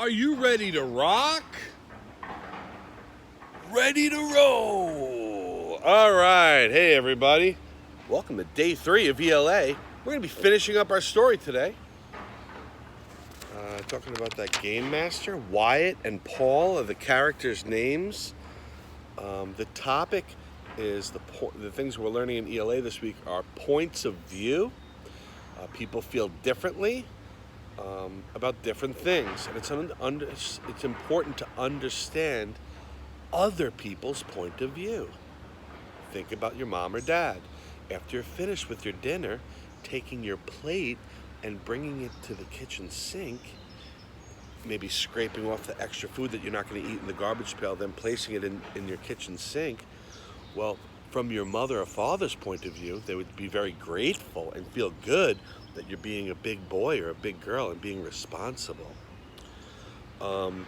Are you ready to rock? Ready to roll. All right. Hey, everybody. Welcome to day 3 of ELA. We're going to be finishing up our story today. Talking about that game master. Wyatt and Paul are the characters' names. The topic is the things we're learning in ELA this week are points of view. People feel differently about different things. And it's important to understand other people's point of view. Think about your mom or dad. After you're finished with your dinner, taking your plate and bringing it to the kitchen sink, maybe scraping off the extra food that you're not going to eat in the garbage pail, then placing it in your kitchen sink. Well, from your mother or father's point of view, they would be very grateful and feel good that you're being a big boy or a big girl and being responsible. And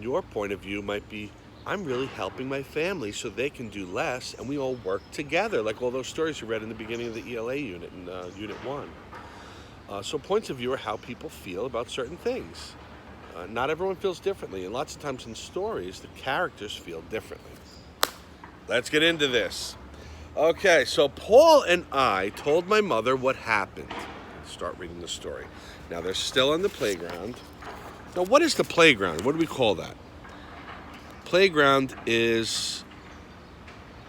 your point of view might be, I'm really helping my family so they can do less and we all work together, like all those stories you read in the beginning of the ELA unit in Unit 1. So points of view are how people feel about certain things. Not everyone feels differently, and lots of times in stories, the characters feel differently. Let's get into this. Okay, so Paul and I told my mother what happened. Let's start reading the story. Now, they're still on the playground. Now, what is the playground? What do we call that? Playground is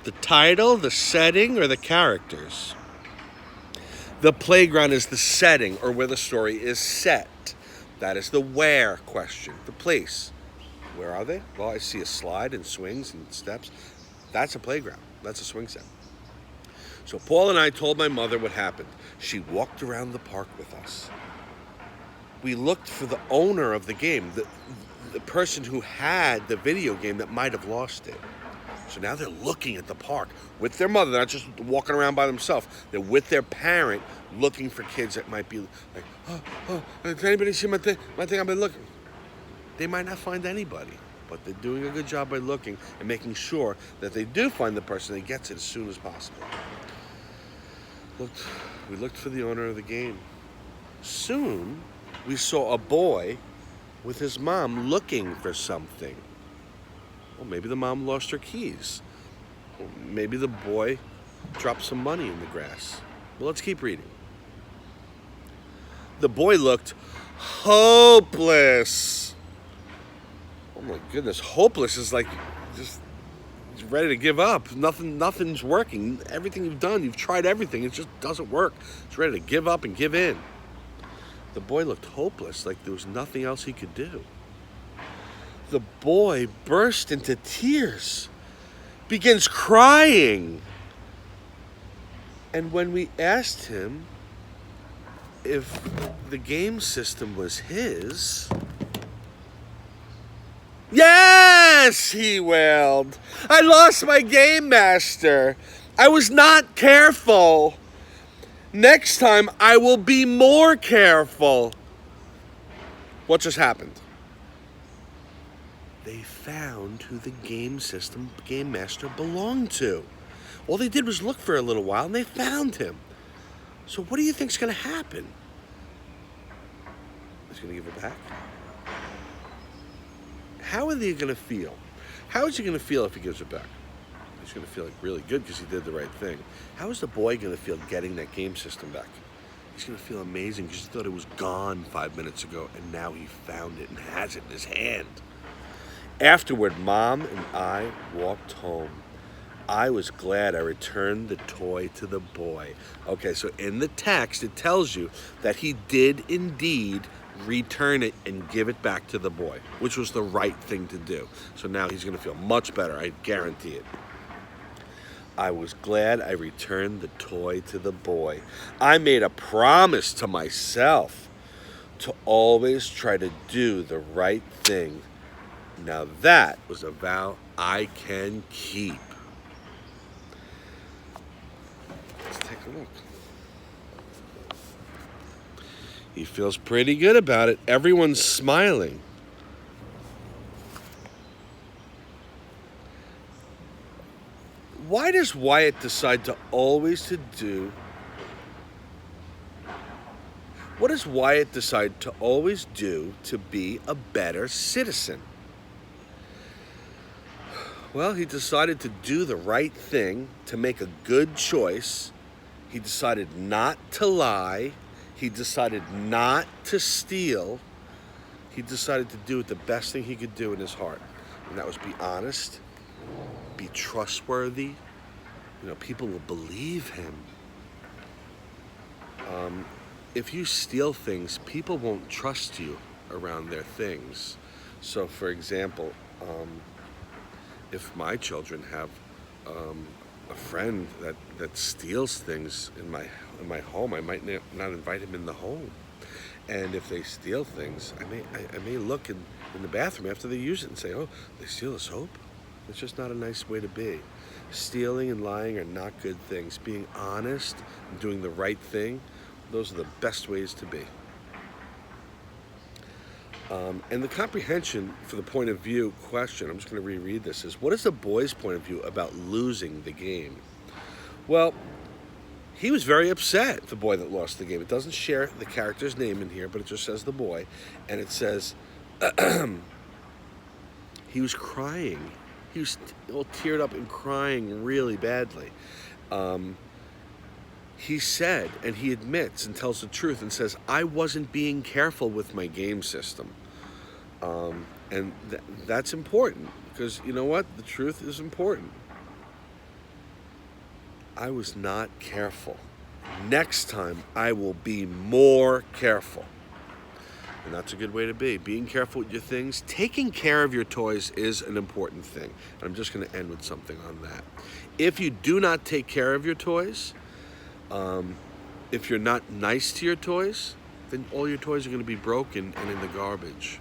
the title, the setting, or the characters? The playground is the setting, or where the story is set. That is the where question, the place. Where are they? Well, I see a slide and swings and steps. That's a playground. That's a swing set. So Paul and I told my mother what happened. She walked around the park with us. We looked for the owner of the game, the person who had the video game that might have lost it. So now they're looking at the park with their mother. They're not just walking around by themselves. They're with their parent looking for kids that might be like, did anybody see my thing? My thing I've been looking. They might not find anybody, but they're doing a good job by looking and making sure that they do find the person that gets it as soon as possible. We looked for the owner of the game. Soon, we saw a boy with his mom looking for something. Well, maybe the mom lost her keys. Or maybe the boy dropped some money in the grass. Well, let's keep reading. The boy looked hopeless. Oh my goodness, hopeless is like just ready to give up. Nothing's working. Everything you've done, you've tried everything. It just doesn't work. It's ready to give up and give in. The boy looked hopeless, like there was nothing else he could do. The boy burst into tears, begins crying. And when we asked him if the game system was his, yes, he wailed. I lost my game master. I was not careful. Next time I will be more careful. What just happened? They found who the game master belonged to. All they did was look for a little while and they found him. So what do you think's going to happen? He's going to give it back? How are they going to feel? How is he going to feel if he gives it back? He's going to feel like really good because he did the right thing. How is the boy going to feel getting that game system back? He's going to feel amazing because he thought it was gone 5 minutes ago and now he found it and has it in his hand. Afterward, Mom and I walked home. I was glad I returned the toy to the boy. Okay, so in the text, it tells you that he did indeed return it and give it back to the boy, which was the right thing to do. So now he's going to feel much better, I guarantee it. I was glad I returned the toy to the boy. I made a promise to myself to always try to do the right thing. Now that was a vow I can keep. Let's take a look. He feels pretty good about it. Everyone's smiling. Why does Wyatt decide to always do What does Wyatt decide to always do to be a better citizen? Well, he decided to do the right thing, to make a good choice. He decided not to lie. He decided not to steal. He decided to do the best thing he could do in his heart. And that was be honest, be trustworthy. People will believe him. If you steal things, people won't trust you around their things. So, for example, if my children have a friend that steals things in my home, I might not invite him in the home. And if they steal things, I may look in the bathroom after they use it and say, "Oh, they steal the soap." It's just not a nice way to be. Stealing and lying are not good things. Being honest and doing the right thing, those are the best ways to be. And the comprehension for the point of view question, I'm just going to reread this, is what is the boy's point of view about losing the game? Well, he was very upset, the boy that lost the game. It doesn't share the character's name in here, but it just says the boy. And it says he was crying. He was all teared up and crying really badly. He said, and he admits and tells the truth and says, I wasn't being careful with my game system. And that's important because you know what? The truth is important. I was not careful. Next time, I will be more careful. And that's a good way to be. Being careful with your things. Taking care of your toys is an important thing. And I'm just going to end with something on that. If you do not take care of your toys, if you're not nice to your toys, then all your toys are going to be broken and in the garbage.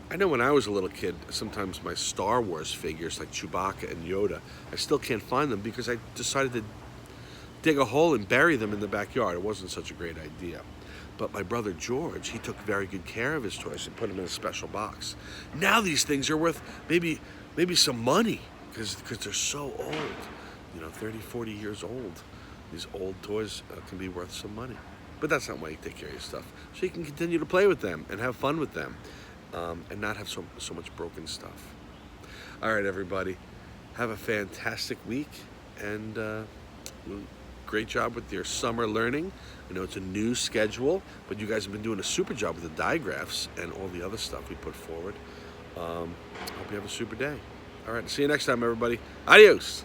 I know when I was a little kid, sometimes my Star Wars figures like Chewbacca and Yoda, I still can't find them because I decided to dig a hole and bury them in the backyard. It wasn't such a great idea. But my brother George, he took very good care of his toys and put them in a special box. Now these things are worth maybe some money because they're so old, 30, 40 years old. These old toys can be worth some money. But that's not why you take care of your stuff. So you can continue to play with them and have fun with them and not have so much broken stuff. All right, everybody. Have a fantastic week and great job with your summer learning. I know it's a new schedule, but you guys have been doing a super job with the digraphs and all the other stuff we put forward. I hope you have a super day. All right, see you next time, everybody. Adios.